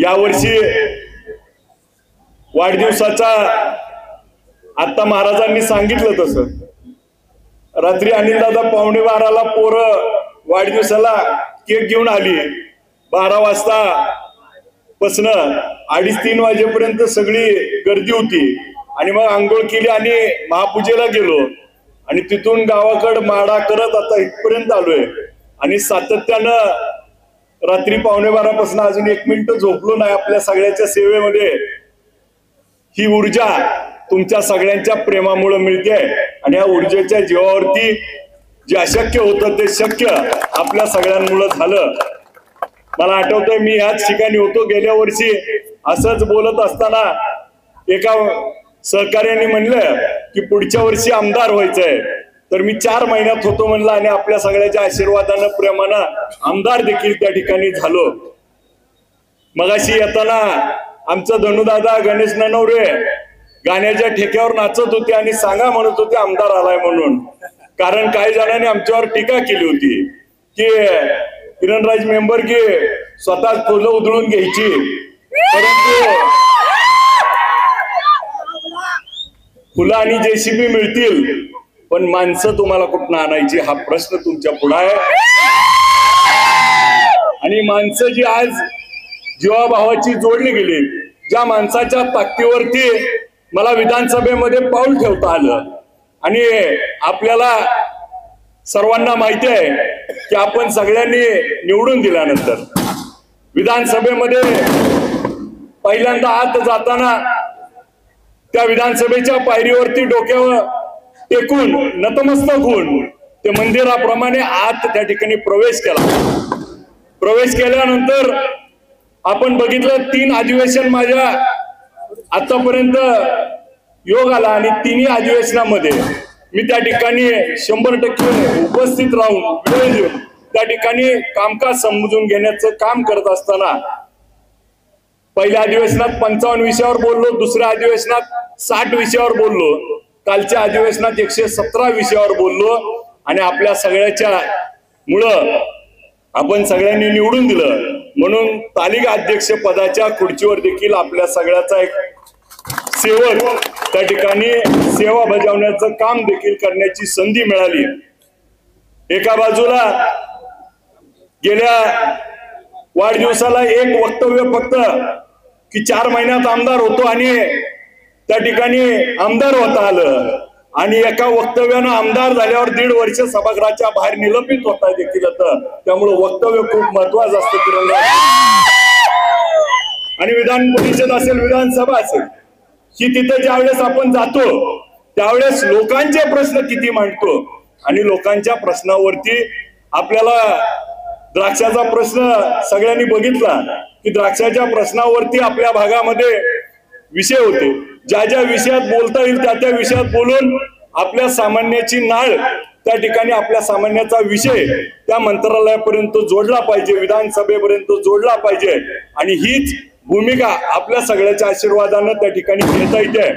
यावर्षी वाढदिवसाचा आता महाराजांनी सांगितलं तसं रात्री अनिलदादा 11:15 पोरं वाढदिवसाला केक घेऊन आली. 12 वाजता पासन 2:30-3 वाजेपर्यंत सगळी गर्दी होती आणि मग आंघोळ केली आणि महापूजेला गेलो आणि तिथून गावाकडे माडा करत आता इथपर्यंत आलोय आणि सातत्यानं रात्री 11:15 पासून अजून 1 मिनिट झोपलो नाही आपल्या सगळ्याच्या सेवेमध्ये. ही ऊर्जा तुमच्या सगळ्यांच्या प्रेमामुळे मिळते आणि या ऊर्जेच्या जीवावरती जे अशक्य होतं ते शक्य आपल्या सगळ्यांमुळे झालं. मला आठवतंय मी ह्याच ठिकाणी होतो गेल्या वर्षी असंच बोलत असताना एका सहकार्याने म्हणलं की पुढच्या वर्षी आमदार व्हायचंय तर मी 4 महिन्यात होतो म्हणलं आणि आपल्या सगळ्याच्या आशीर्वादानं प्रेमानं आमदार देखील त्या ठिकाणी झालो. मगाशी येताना आमचं धनुदादा गणेश ननवरे गाण्याच्या ठेक्यावर नाचत होते आणि सांगा म्हणत होते आमदार आलाय म्हणून. कारण काही जणांनी आमच्यावर टीका केली होती की किरणराज मेंबर की स्वतः फुलं उधळून घ्यायची परंतु फुलं आणि जेसीबी मिळतील पण माणसं तुम्हाला कुठून आणायची हा प्रश्न तुमच्या पुढे आहे. आणि माणसं जी आज जीवाभावाची जोडली गेली ज्या माणसाच्या ताकदीवरती मला विधानसभेमध्ये पाऊल ठेवता आलं आणि आपल्याला सर्वांना माहिती आहे की आपण सगळ्यांनी निवडून दिल्यानंतर विधानसभेमध्ये पहिल्यांदा आत जाताना त्या विधानसभेच्या पायरीवरती डोक्यावर टेकून नतमस्तक होऊन ते मंदिराप्रमाणे आत त्या ठिकाणी प्रवेश केला. प्रवेश केल्यानंतर आपण बघितलं 3 अधिवेशन माझ्या आतापर्यंत योग आला आणि 3ही अधिवेशनामध्ये मी त्या ठिकाणी 100% उपस्थित राहून वेळ देऊन त्या ठिकाणी कामकाज समजून घेण्याचं काम करत असताना पहिल्या अधिवेशनात 55 विषयावर बोललो, दुसऱ्या अधिवेशनात 60 विषयावर बोललो, कालच्या अधिवेशनात 117 विषयावर बोललो आणि आपल्या सगळ्याच्या मुळे आपण सगळ्यांनी निवडून दिलं म्हणून तालिका अध्यक्ष पदाच्या खुर्चीवर देखील आपल्या सगळ्याचा एक सेवक त्या ठिकाणी सेवा बजावण्याचं काम देखील करण्याची संधी मिळाली. एका बाजूला गेल्या वाढदिवसाला एक वक्तव्य फक्त की 4 महिन्यात आमदार होतो आणि त्या ठिकाणी आमदार होता आलं आणि एका वक्तव्यानं आमदार झाल्यावर 1.5 वर्ष सभागृहाच्या बाहेर निलंबित होता देखील होतं. त्यामुळे वक्तव्य खूप महत्वाचं असतं. आणि विधान परिषद असेल विधानसभा असेल की तिथे ज्यावेळेस आपण जातो त्यावेळेस लोकांचे प्रश्न किती मांडतो आणि लोकांच्या प्रश्नावरती आपल्याला द्राक्षाचा प्रश्न सगळ्यांनी बघितला की द्राक्षाच्या प्रश्नावरती आपल्या भागामध्ये विषय होते. ज्या ज्या विषयात बोलता येईल त्या त्या विषयात बोलून आपल्या सामान्याची नाळ त्या ठिकाणी आपल्या सामान्याचा विषय त्या मंत्रालयापर्यंत जोडला पाहिजे, विधानसभेपर्यंत जोडला पाहिजे आणि हीच भूमिका आपल्या सगळ्याच्या आशीर्वादानं त्या ठिकाणी घेता येते.